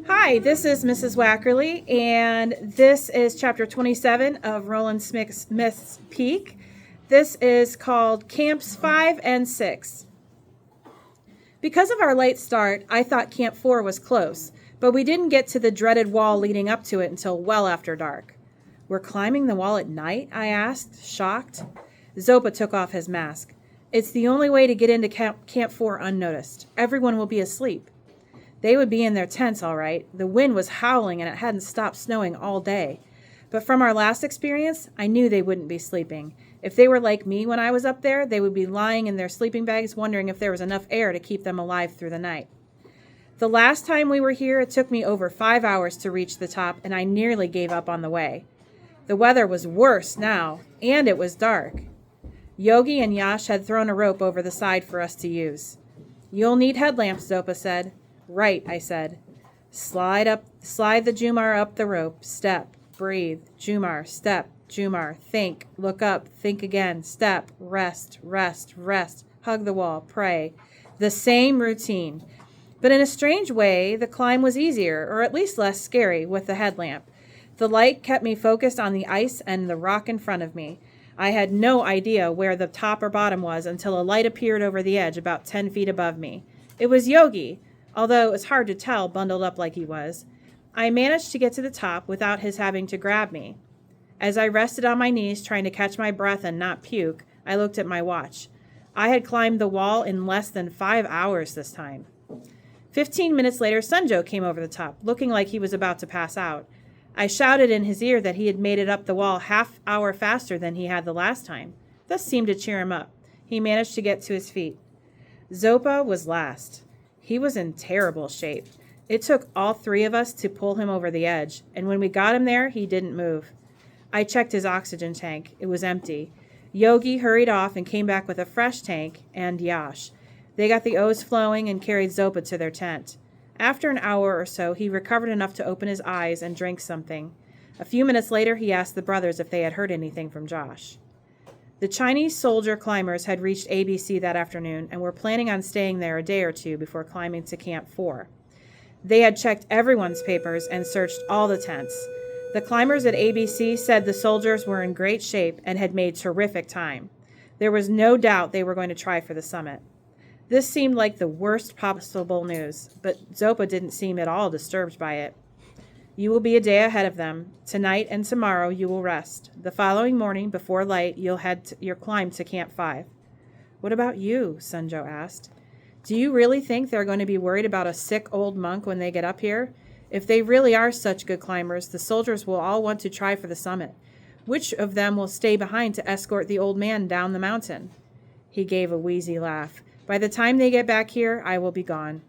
Hi, this is Mrs. Wackerly, and this is chapter 27 of Roland Smith's Peak. This is called Camps 5 and 6. Because of our late start, I thought Camp 4 was close, but we didn't get to the dreaded wall leading up to it until well after dark. We're climbing the wall at night? I asked, shocked. Zopa took off his mask. It's the only way to get into Camp 4 unnoticed. Everyone will be asleep. They would be in their tents, all right. The wind was howling and it hadn't stopped snowing all day. But from our last experience, I knew they wouldn't be sleeping. If they were like me when I was up there, they would be lying in their sleeping bags wondering if there was enough air to keep them alive through the night. The last time we were here, it took me over 5 hours to reach the top, and I nearly gave up on the way. The weather was worse now, and it was dark. Yogi and Yash had thrown a rope over the side for us to use. You'll need headlamps, Zopa said. Right, I said. Slide the Jumar up the rope. Step, breathe. Jumar, step, Jumar. Think, look up, think again. Step, rest, rest, rest. Hug the wall, pray. The same routine. But in a strange way, the climb was easier, or at least less scary, with the headlamp. The light kept me focused on the ice and the rock in front of me. I had no idea where the top or bottom was until a light appeared over the edge about 10 feet above me. It was Yogi, although it was hard to tell, bundled up like he was. I managed to get to the top without his having to grab me. As I rested on my knees trying to catch my breath and not puke, I looked at my watch. I had climbed the wall in less than 5 hours this time. 15 minutes later, Sunjo came over the top, looking like he was about to pass out. I shouted in his ear that he had made it up the wall half hour faster than he had the last time. This seemed to cheer him up. He managed to get to his feet. Zopa was last. He was in terrible shape. It took all 3 of us to pull him over the edge, and when we got him there, he didn't move. I checked his oxygen tank. It was empty. Yogi hurried off and came back with a fresh tank, and Yash. They got the O's flowing and carried Zopa to their tent. After an hour or so, he recovered enough to open his eyes and drink something. A few minutes later, he asked the brothers if they had heard anything from Josh. The Chinese soldier climbers had reached ABC that afternoon and were planning on staying there a day or two before climbing to Camp 4. They had checked everyone's papers and searched all the tents. The climbers at ABC said the soldiers were in great shape and had made terrific time. There was no doubt they were going to try for the summit. This seemed like the worst possible news, but Zopa didn't seem at all disturbed by it. You will be a day ahead of them. Tonight and tomorrow you will rest. The following morning, before light, you'll head your climb to Camp 5. What about you? Sunjo asked. Do you really think they're going to be worried about a sick old monk when they get up here? If they really are such good climbers, the soldiers will all want to try for the summit. Which of them will stay behind to escort the old man down the mountain? He gave a wheezy laugh. By the time they get back here, I will be gone.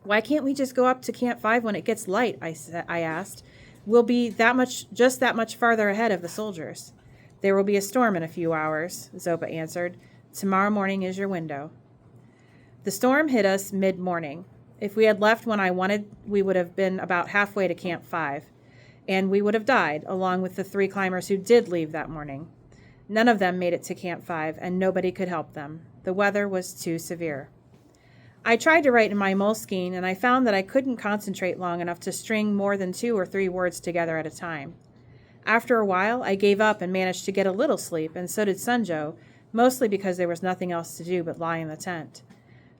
Why can't we just go up to Camp 5 when it gets light? I asked. We'll be just that much farther ahead of the soldiers. There will be a storm in a few hours, Zopa answered. Tomorrow morning is your window. The storm hit us mid-morning. If we had left when I wanted, we would have been about halfway to Camp 5, and we would have died, along with the 3 climbers who did leave that morning. None of them made it to Camp 5, and nobody could help them. The weather was too severe. I tried to write in my Moleskine, and I found that I couldn't concentrate long enough to string more than 2 or 3 words together at a time. After a while, I gave up and managed to get a little sleep, and so did Sunjo, mostly because there was nothing else to do but lie in the tent.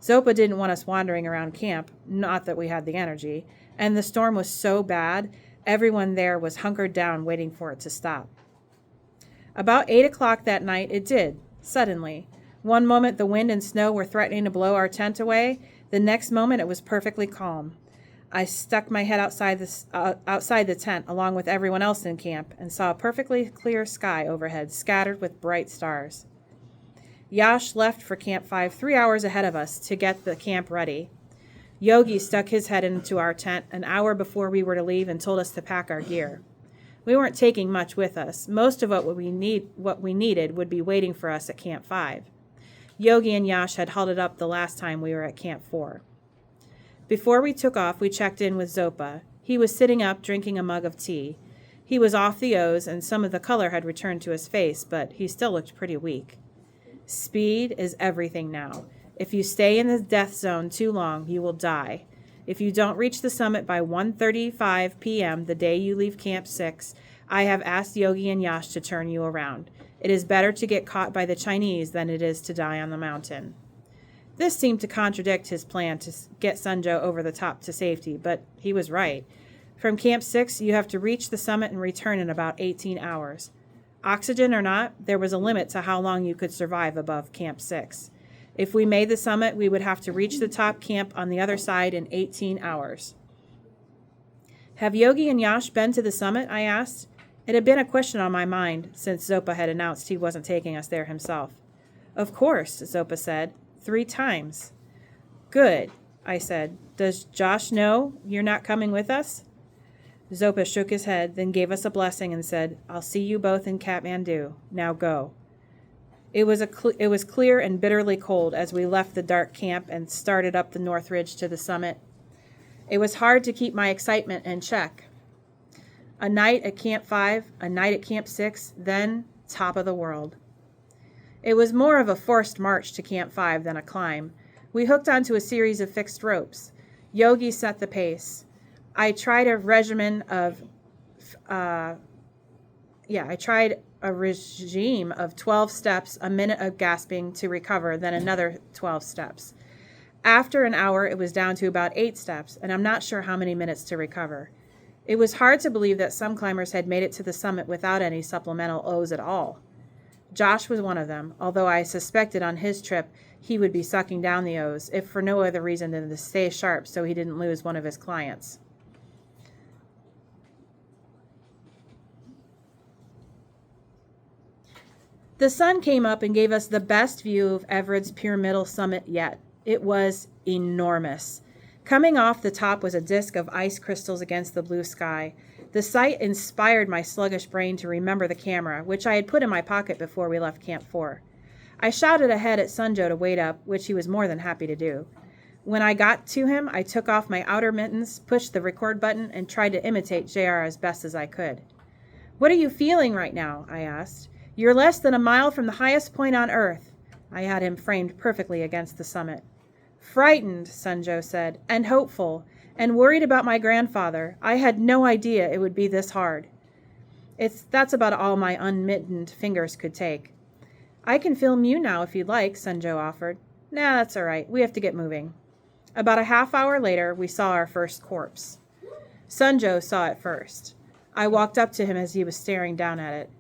Zopa didn't want us wandering around camp, not that we had the energy, and the storm was so bad, everyone there was hunkered down waiting for it to stop. About 8 o'clock that night, it did, suddenly. One moment the wind and snow were threatening to blow our tent away. The next moment it was perfectly calm. I stuck my head outside the tent along with everyone else in camp and saw a perfectly clear sky overhead scattered with bright stars. Yash left for Camp 5 3 hours ahead of us to get the camp ready. Yogi stuck his head into our tent an hour before we were to leave and told us to pack our gear. We weren't taking much with us. Most of what we needed would be waiting for us at Camp 5. Yogi and Yash had halted up the last time we were at Camp 4. Before we took off, we checked in with Zopa. He was sitting up drinking a mug of tea. He was off the O's and some of the color had returned to his face, but he still looked pretty weak. Speed is everything now. If you stay in the death zone too long, you will die. If you don't reach the summit by 1:35 p.m. the day you leave Camp 6, I have asked Yogi and Yash to turn you around. It is better to get caught by the Chinese than it is to die on the mountain." This seemed to contradict his plan to get Sunjo over the top to safety, but he was right. From Camp 6, you have to reach the summit and return in about 18 hours. Oxygen or not, there was a limit to how long you could survive above Camp 6. If we made the summit, we would have to reach the top camp on the other side in 18 hours. "Have Yogi and Yash been to the summit?" I asked. It had been a question on my mind since Zopa had announced he wasn't taking us there himself. "Of course," Zopa said. 3 times. "Good," I said. "Does Josh know you're not coming with us?" Zopa shook his head, then gave us a blessing and said, "I'll see you both in Kathmandu. Now go." It was clear and bitterly cold as we left the dark camp and started up the North Ridge to the summit. It was hard to keep my excitement in check. A night at Camp 5, a night at Camp 6, then top of the world. It was more of a forced march to Camp 5 than a climb. We hooked onto a series of fixed ropes. Yogi set the pace. I tried a regime of 12 steps, a minute of gasping to recover, then another 12 steps. After an hour, it was down to about 8 steps, and I'm not sure how many minutes to recover. It was hard to believe that some climbers had made it to the summit without any supplemental O's at all. Josh was one of them, although I suspected on his trip he would be sucking down the O's, if for no other reason than to stay sharp so he didn't lose one of his clients. The sun came up and gave us the best view of Everett's pyramidal summit yet. It was enormous. Coming off the top was a disk of ice crystals against the blue sky. The sight inspired my sluggish brain to remember the camera, which I had put in my pocket before we left Camp 4. I shouted ahead at Sunjo to wait up, which he was more than happy to do. When I got to him, I took off my outer mittens, pushed the record button, and tried to imitate JR as best as I could. "What are you feeling right now?" I asked. "You're less than a mile from the highest point on Earth." I had him framed perfectly against the summit. "Frightened," Sunjo said, "and hopeful, and worried about my grandfather. I had no idea it would be this hard." That's about all my unmittened fingers could take. "I can film you now if you'd like," Sunjo offered. "Nah, that's all right. We have to get moving." About a half hour later, we saw our first corpse. Sunjo saw it first. I walked up to him as he was staring down at it.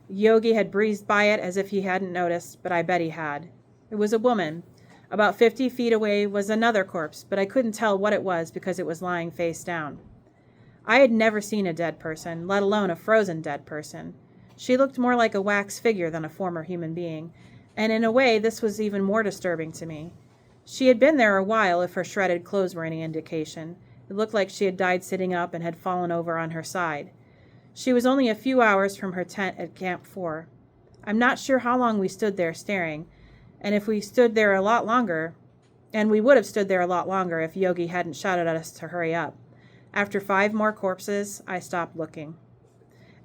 Yogi had breezed by it as if he hadn't noticed, but I bet he had. It was a woman. About 50 feet away was another corpse, but I couldn't tell what it was because it was lying face down. I had never seen a dead person, let alone a frozen dead person. She looked more like a wax figure than a former human being, and in a way this was even more disturbing to me. She had been there a while, if her shredded clothes were any indication. It looked like she had died sitting up and had fallen over on her side. She was only a few hours from her tent at Camp 4. I'm not sure how long we stood there staring, and we would have stood there a lot longer if Yogi hadn't shouted at us to hurry up. After 5 more corpses, I stopped looking.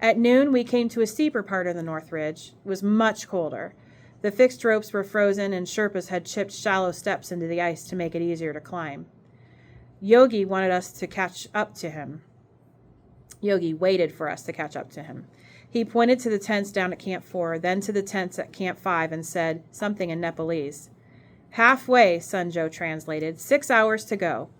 At noon, we came to a steeper part of the North Ridge. It was much colder. The fixed ropes were frozen, and Sherpas had chipped shallow steps into the ice to make it easier to climb. Yogi wanted us to catch up to him. Yogi waited for us to catch up to him. He pointed to the tents down at Camp 4, then to the tents at Camp 5, and said something in Nepalese. "Halfway," Sunjo translated. 6 hours to go.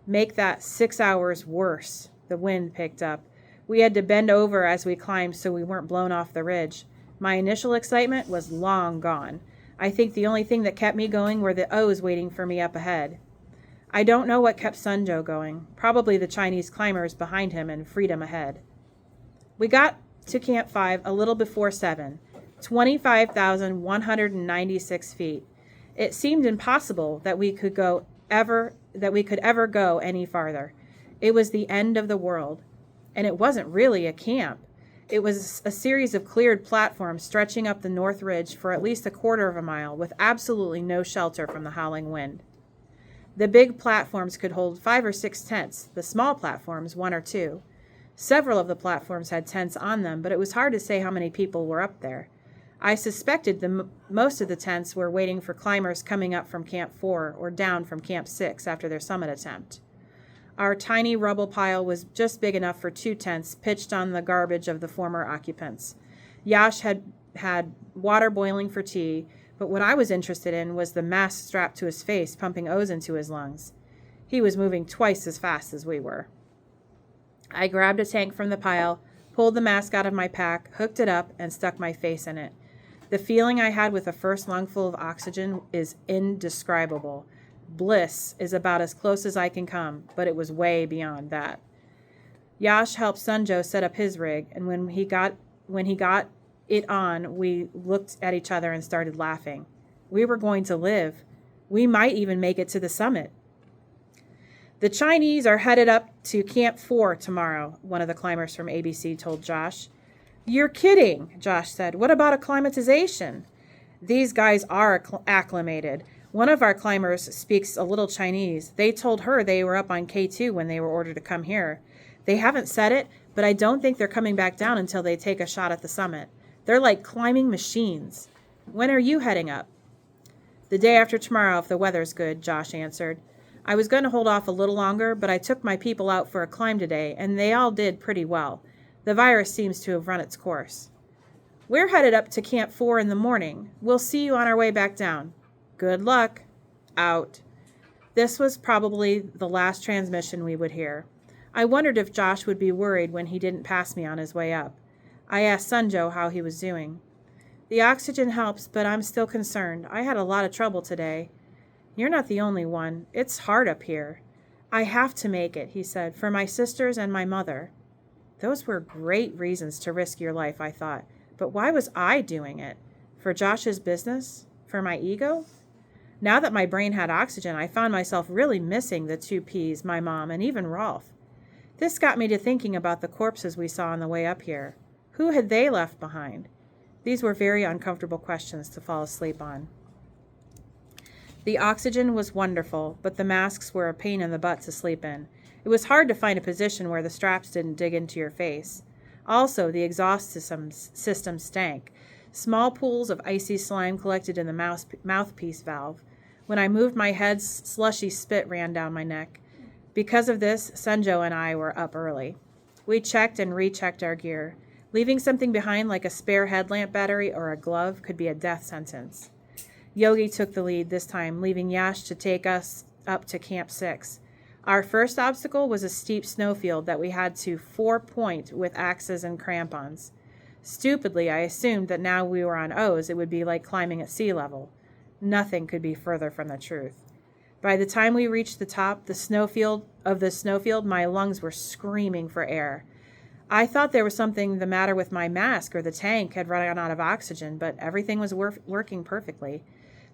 Make that 6 hours worse. The wind picked up. We had to bend over as we climbed so we weren't blown off the ridge. My initial excitement was long gone. I think the only thing that kept me going were the O's waiting for me up ahead. I don't know what kept Sunjo going. Probably the Chinese climbers behind him and freedom ahead. We got to Camp 5 a little before 7, 25,196 feet. It seemed impossible that we could ever go any farther. It was the end of the world. And it wasn't really a camp. It was a series of cleared platforms stretching up the North Ridge for at least a quarter of a mile, with absolutely no shelter from the howling wind. The big platforms could hold 5 or 6 tents, the small platforms 1 or 2. Several of the platforms had tents on them, but it was hard to say how many people were up there. I suspected most of the tents were waiting for climbers coming up from Camp 4 or down from Camp 6 after their summit attempt. Our tiny rubble pile was just big enough for 2 tents pitched on the garbage of the former occupants. Yash had water boiling for tea, but what I was interested in was the mask strapped to his face, pumping O's into his lungs. He was moving twice as fast as we were. I grabbed a tank from the pile, pulled the mask out of my pack, hooked it up, and stuck my face in it. The feeling I had with the first lungful of oxygen is indescribable. Bliss is about as close as I can come, but it was way beyond that. Yash helped Sanjo set up his rig, and when he got it on, we looked at each other and started laughing. We were going to live. We might even make it to the summit. The Chinese are headed up to Camp 4 tomorrow, one of the climbers from ABC told Josh. You're kidding, Josh said. What about acclimatization? These guys are acclimated. One of our climbers speaks a little Chinese. They told her they were up on K2 when they were ordered to come here. They haven't said it, but I don't think they're coming back down until they take a shot at the summit. They're like climbing machines. When are you heading up? The day after tomorrow, if the weather's good, Josh answered. I was going to hold off a little longer, but I took my people out for a climb today, and they all did pretty well. The virus seems to have run its course. We're headed up to Camp 4 in the morning. We'll see you on our way back down. Good luck. Out. This was probably the last transmission we would hear. I wondered if Josh would be worried when he didn't pass me on his way up. I asked Sanjo how he was doing. The oxygen helps, but I'm still concerned. I had a lot of trouble today. You're not the only one. It's hard up here. I have to make it, he said, for my sisters and my mother. Those were great reasons to risk your life, I thought. But why was I doing it? For Josh's business? For my ego? Now that my brain had oxygen, I found myself really missing the 2 Ps, my mom, and even Rolf. This got me to thinking about the corpses we saw on the way up here. Who had they left behind? These were very uncomfortable questions to fall asleep on. The oxygen was wonderful, but the masks were a pain in the butt to sleep in. It was hard to find a position where the straps didn't dig into your face. Also, the exhaust system stank. Small pools of icy slime collected in the mouthpiece valve. When I moved my head, slushy spit ran down my neck. Because of this, Sanjo and I were up early. We checked and rechecked our gear. Leaving something behind like a spare headlamp battery or a glove could be a death sentence. Yogi took the lead this time, leaving Yash to take us up to Camp 6. Our first obstacle was a steep snowfield that we had to 4-point with axes and crampons. Stupidly, I assumed that now we were on O's, it would be like climbing at sea level. Nothing could be further from the truth. By the time we reached the top the snowfield, my lungs were screaming for air. I thought there was something the matter with my mask or the tank had run out of oxygen, but everything was working perfectly.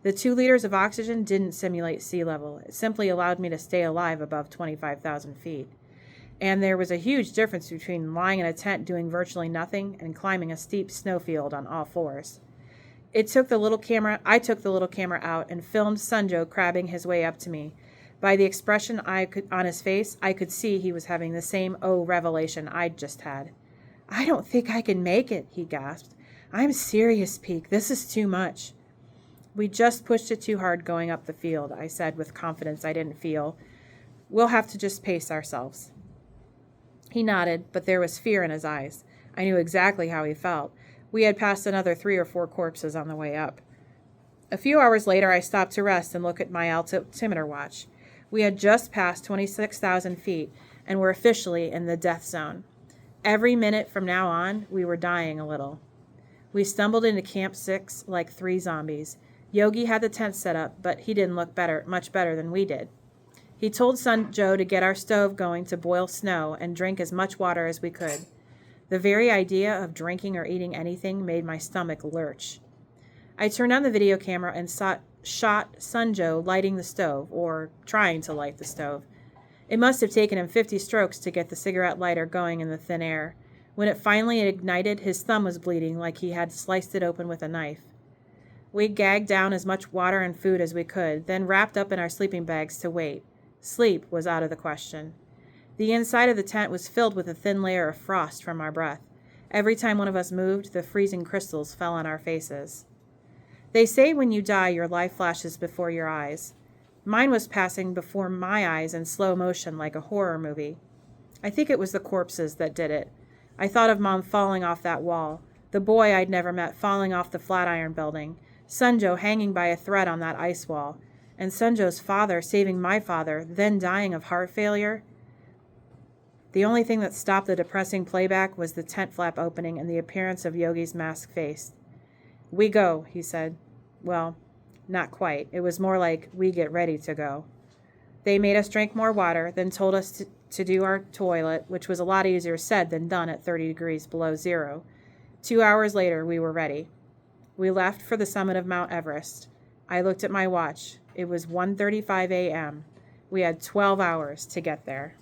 The 2 liters of oxygen didn't simulate sea level. It simply allowed me to stay alive above 25,000 feet. And there was a huge difference between lying in a tent doing virtually nothing and climbing a steep snowfield on all fours. I took the little camera out and filmed Sanjo crabbing his way up to me. By the expression on his face, I could see he was having the same revelation I'd just had. I don't think I can make it, he gasped. I'm serious, Peak. This is too much. We just pushed it too hard going up the field, I said with confidence I didn't feel. We'll have to just pace ourselves. He nodded, but there was fear in his eyes. I knew exactly how he felt. We had passed another 3 or 4 corpses on the way up. A few hours later, I stopped to rest and look at my altimeter watch. We had just passed 26,000 feet and were officially in the death zone. Every minute from now on, we were dying a little. We stumbled into Camp 6 like 3 zombies. Yogi had the tent set up, but he didn't look much better than we did. He told Sanjo to get our stove going to boil snow and drink as much water as we could. The very idea of drinking or eating anything made my stomach lurch. I turned on the video camera and shot Sanjo lighting the stove, or trying to light the stove. It must have taken him 50 strokes to get the cigarette lighter going in the thin air. When it finally ignited, his thumb was bleeding like he had sliced it open with a knife. We gagged down as much water and food as we could, then wrapped up in our sleeping bags to wait. Sleep was out of the question. The inside of the tent was filled with a thin layer of frost from our breath. Every time one of us moved, the freezing crystals fell on our faces. They say when you die, your life flashes before your eyes. Mine was passing before my eyes in slow motion like a horror movie. I think it was the corpses that did it. I thought of Mom falling off that wall, the boy I'd never met falling off the Flatiron Building, Sunjo hanging by a thread on that ice wall, and Sunjo's father saving my father, then dying of heart failure. The only thing that stopped the depressing playback was the tent flap opening and the appearance of Yogi's masked face. "We go," he said. Well, not quite. It was more like, "We get ready to go." They made us drink more water, then told us to do our toilet, which was a lot easier said than done at 30 degrees below zero. 2 hours later, we were ready. We left for the summit of Mount Everest. I looked at my watch. It was 1:35 a.m. We had 12 hours to get there.